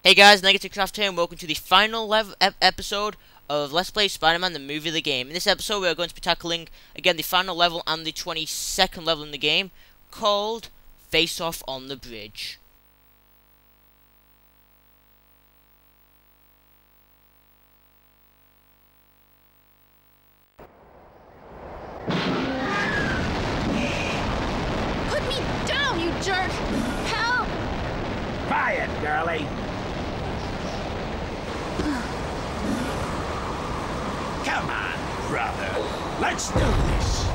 Hey guys, Negative Craft here, and welcome to the final episode of Let's Play Spider-Man, the movie, the game. In this episode, we are going to be tackling, again, the final level and the 22nd level in the game, called Face Off on the Bridge. Put me down, you jerk! Help! Quiet, girlie! Come on, brother. Let's do this.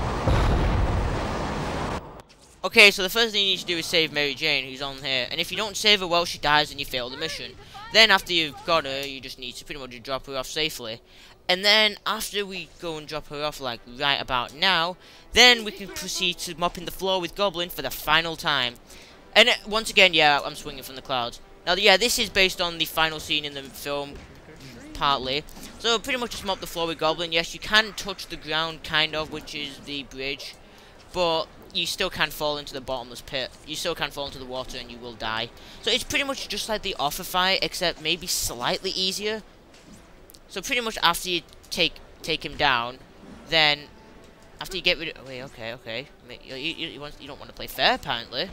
Okay, so the first thing you need to do is save Mary Jane, who's on here. And if you don't save her, well, she dies and you fail the mission. Then after you've got her, you just need to pretty much drop her off safely. And then after we go and drop her off, like right about now, then we can proceed to mopping the floor with Goblin for the final time. And once again, yeah, I'm swinging from the clouds. Now, yeah, this is based on the final scene in the film, partly. So pretty much just mop the floor with Goblin. Yes, you can touch the ground, kind of, which is the bridge, but you still can fall into the bottomless pit. You still can fall into the water and you will die. So it's pretty much just like the offer fight, except maybe slightly easier. So pretty much after you take him down, then after you get rid of... Wait, okay. You don't want to play fair, apparently.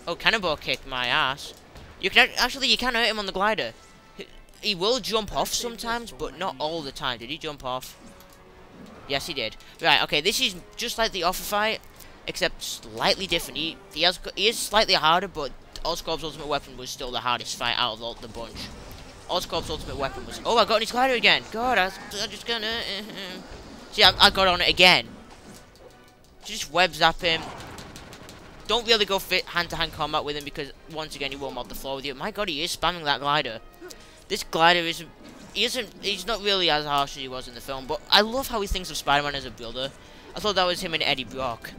Oh, Cannonball kicked my ass. You can actually, you can hurt him on the glider. He will jump off sometimes, but not all the time. Did he jump off? Yes, he did. Right, okay, this is just like the offer fight, except slightly different. He is slightly harder, but Oscorp's ultimate weapon was still the hardest fight out of the bunch. Oscorp's ultimate weapon was... Oh, I got his glider again. God, I'm just gonna... See, I got on it again. Just web zap him. Don't really go hand-to-hand combat with him, because once again, he will mob the floor with you. My god, he is spamming that glider. This glider he's not really as harsh as he was in the film, but I love how he thinks of Spider-Man as a brother. I thought that was him and Eddie Brock.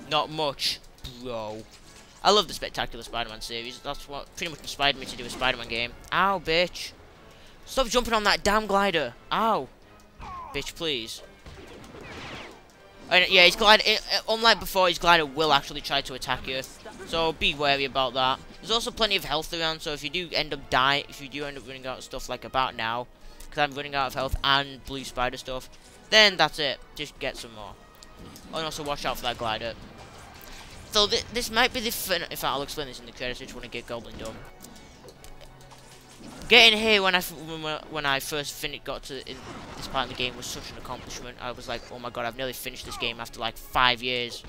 Not much, bro. I love the Spectacular Spider-Man series. That's what pretty much inspired me to do a Spider-Man game. Ow, bitch. Stop jumping on that damn glider. Ow. Bitch, please. And yeah, his glider, unlike before, his glider will actually try to attack you. So be wary about that. There's also plenty of health around, so if you do end up dying, if you do end up running out of stuff like about now, because I'm running out of health and blue spider stuff, then that's it. Just get some more. Oh, and also watch out for that glider. So this might be the fun. In fact, I'll explain this in the credits. I just want to get Goblin done. Getting here when I first got to this part of the game was such an accomplishment. I was like, oh my god, I've nearly finished this game after like 5 years.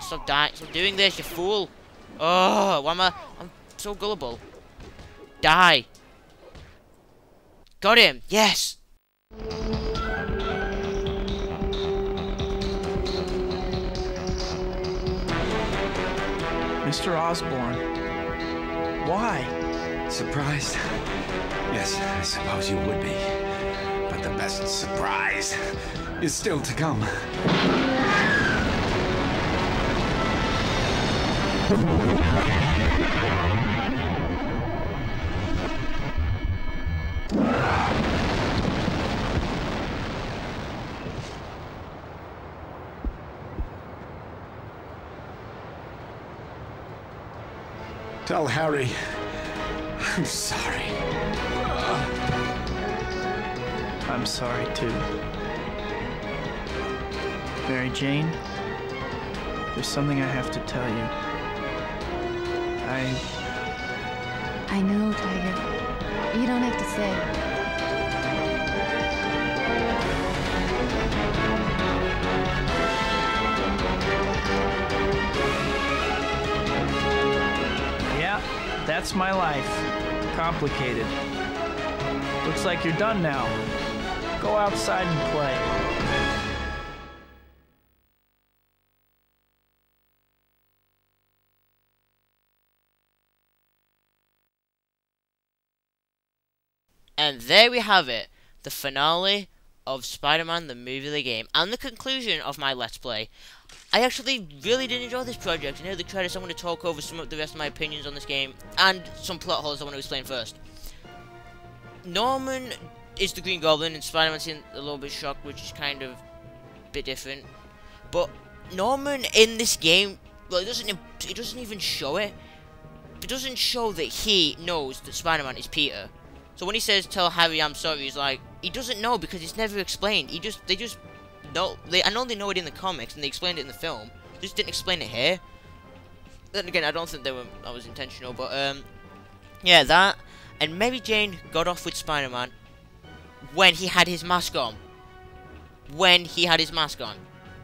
Stop dying! Stop doing this, you fool! Oh, why am I? I'm so gullible. Die! Got him! Yes! Mr. Osborn, why? Surprised? Yes, I suppose you would be. But the best surprise is still to come. Tell Harry I'm sorry. I'm sorry too. Mary Jane, there's something I have to tell you. I know, Tiger. You don't have to say. Yeah, that's my life. Complicated. Looks like you're done now. Go outside and play. And there we have it, the finale of Spider-Man, the movie, the game, and the conclusion of my Let's Play. I actually really did enjoy this project, and here are the credits. I'm going to talk over some of the rest of my opinions on this game, and some plot holes I want to explain first. Norman is the Green Goblin, and Spider-Man's in a little bit shocked, which is kind of a bit different. But Norman in this game, well, it doesn't even show it. doesn't show that he knows that Spider-Man is Peter. So when he says, "Tell Harry I'm sorry," he's like, he doesn't know because it's never explained. They just know. I know they know it in the comics and they explained it in the film. They just didn't explain it here. Then again, I don't think that was intentional, but yeah, that. And Mary Jane got off with Spider-Man when he had his mask on. When he had his mask on.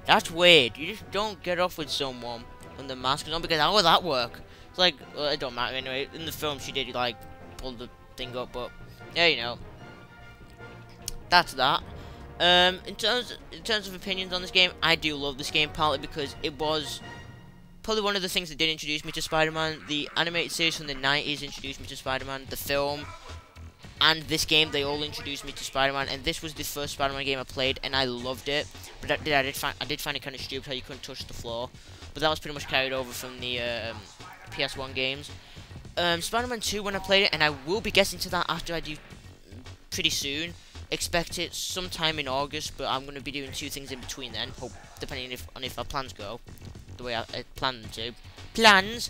That's weird. You just don't get off with someone when the mask is on, because how would that work? It's like, well, it don't matter anyway. In the film, she did like pull the thing up, but yeah, you know. That's that. In terms of opinions on this game, I do love this game, partly because it was probably one of the things that did introduce me to Spider-Man. The animated series from the 90s introduced me to Spider-Man. The film and this game, they all introduced me to Spider-Man. And this was the first Spider-Man game I played, and I loved it. But I did find it kind of stupid how you couldn't touch the floor. But that was pretty much carried over from the PS1 games. Spider-Man 2 when I played it, and I will be getting to that after I do pretty soon. Expect it sometime in August, but I'm going to be doing 2 things in between then, depending on if our plans go the way I plan them to. Plans!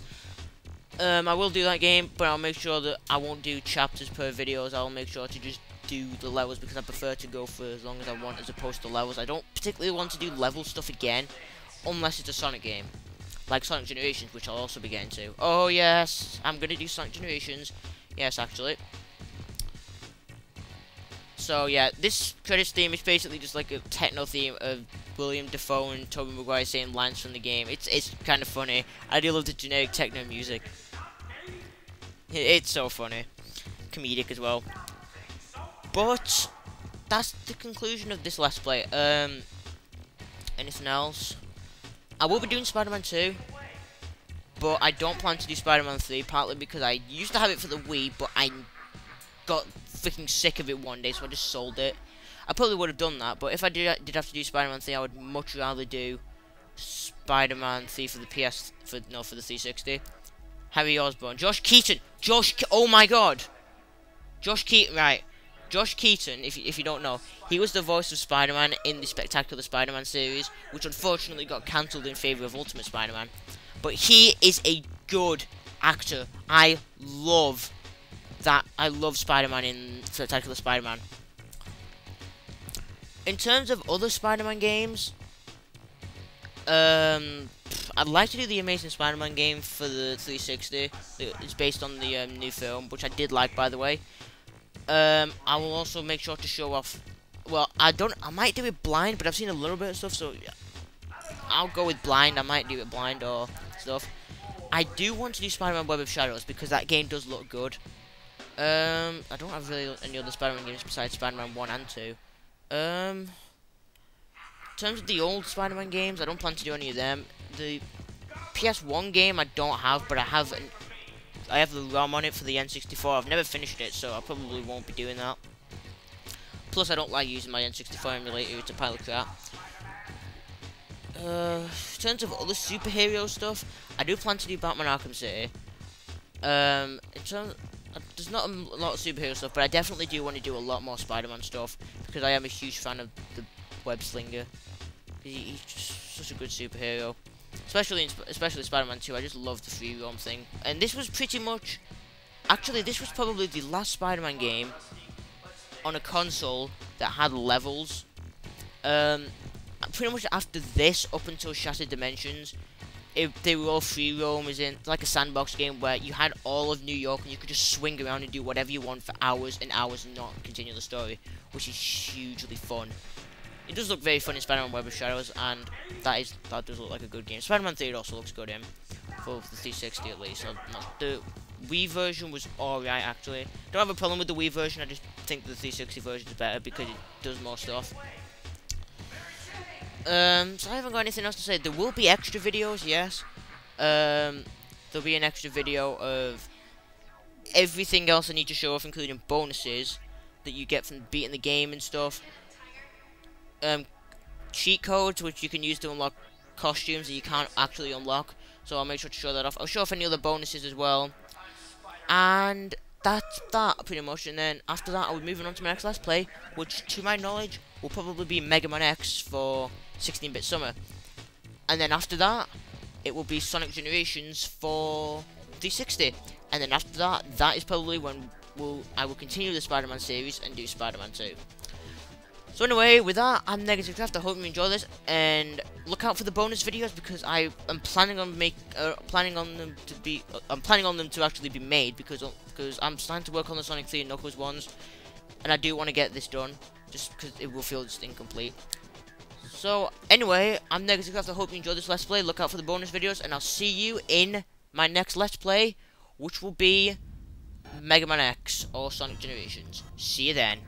I will do that game, but I'll make sure that I won't do chapters per videos. I'll make sure to just do the levels, because I prefer to go for as long as I want as opposed to levels. I don't particularly want to do level stuff again, unless it's a Sonic game. Like Sonic Generations, which I'll also be getting to. Oh yes, I'm going to do Sonic Generations. Yes, actually. So yeah, this credits theme is basically just like a techno theme of William Dafoe and Tobey Maguire saying lines from the game. It's kind of funny. I do love the generic techno music. It's so funny. Comedic as well. But that's the conclusion of this Let's Play. Anything else? I will be doing Spider-Man 2, but I don't plan to do Spider-Man 3, partly because I used to have it for the Wii, but I got freaking sick of it one day, so I just sold it. I probably would have done that, but if I did have to do Spider-Man 3, I would much rather do Spider-Man 3 for the for the 360. Harry Osborn, Josh Keaton, oh my god, Josh Keaton, right? Josh Keaton, if you don't know, he was the voice of Spider-Man in the Spectacular Spider-Man series, which unfortunately got cancelled in favour of Ultimate Spider-Man. But he is a good actor. I love that. I love Spider-Man in Spectacular Spider-Man. In terms of other Spider-Man games, I'd like to do the Amazing Spider-Man game for the 360. It's based on the new film, which I did like, by the way. I will also make sure to show off. Well, I might do it blind, but I've seen a little bit of stuff, so I'll go with blind. I might do it blind or stuff. I do want to do Spider-Man Web of Shadows because that game does look good. I don't have really any other Spider-Man games besides Spider-Man 1 and 2. In terms of the old Spider-Man games, I don't plan to do any of them. The PS1 game I don't have, but I have the ROM on it for the N64. I've never finished it, so I probably won't be doing that. Plus, I don't like using my N64 emulator. It's a pile of crap. In terms of other superhero stuff, I do plan to do Batman Arkham City. There's not a lot of superhero stuff, but I definitely do want to do a lot more Spider-Man stuff, because I am a huge fan of the web slinger. He's just such a good superhero. Especially Spider-Man 2, I just love the free roam thing. And this was pretty much... Actually, this was probably the last Spider-Man game on a console that had levels. Pretty much after this, up until Shattered Dimensions, they were all free roam, as in like a sandbox game where you had all of New York and you could just swing around and do whatever you want for hours and hours and not continue the story, which is hugely fun. It does look very fun in Spider-Man Web of Shadows, and that does look like a good game. Spider-Man 3 also looks good in, for the 360 at least. The Wii version was alright, actually. Don't have a problem with the Wii version, I just think the 360 version is better because it does more stuff. So I haven't got anything else to say. There will be extra videos, yes. There'll be an extra video of everything else I need to show off, including bonuses that you get from beating the game and stuff. Cheat codes which you can use to unlock costumes that you can't actually unlock, so I'll make sure to show that off. I'll show off any other bonuses as well, and that's that pretty much. And then after that, I'll be moving on to my next Let's Play, which to my knowledge will probably be Megaman X for 16-bit Summer, and then after that it will be Sonic Generations for 360. And then after that, that is probably when I will continue the Spider-Man series and do Spider-Man 2. So anyway, with that, I'm Negative Craft. I hope you enjoy this, and look out for the bonus videos because I am planning on planning on them to actually be made because I'm starting to work on the Sonic 3 and Knuckles ones, and I do want to get this done just because it will feel just incomplete. So anyway, I'm Negative Craft. I hope you enjoyed this Let's Play. Look out for the bonus videos, and I'll see you in my next Let's Play, which will be Megaman X or Sonic Generations. See you then.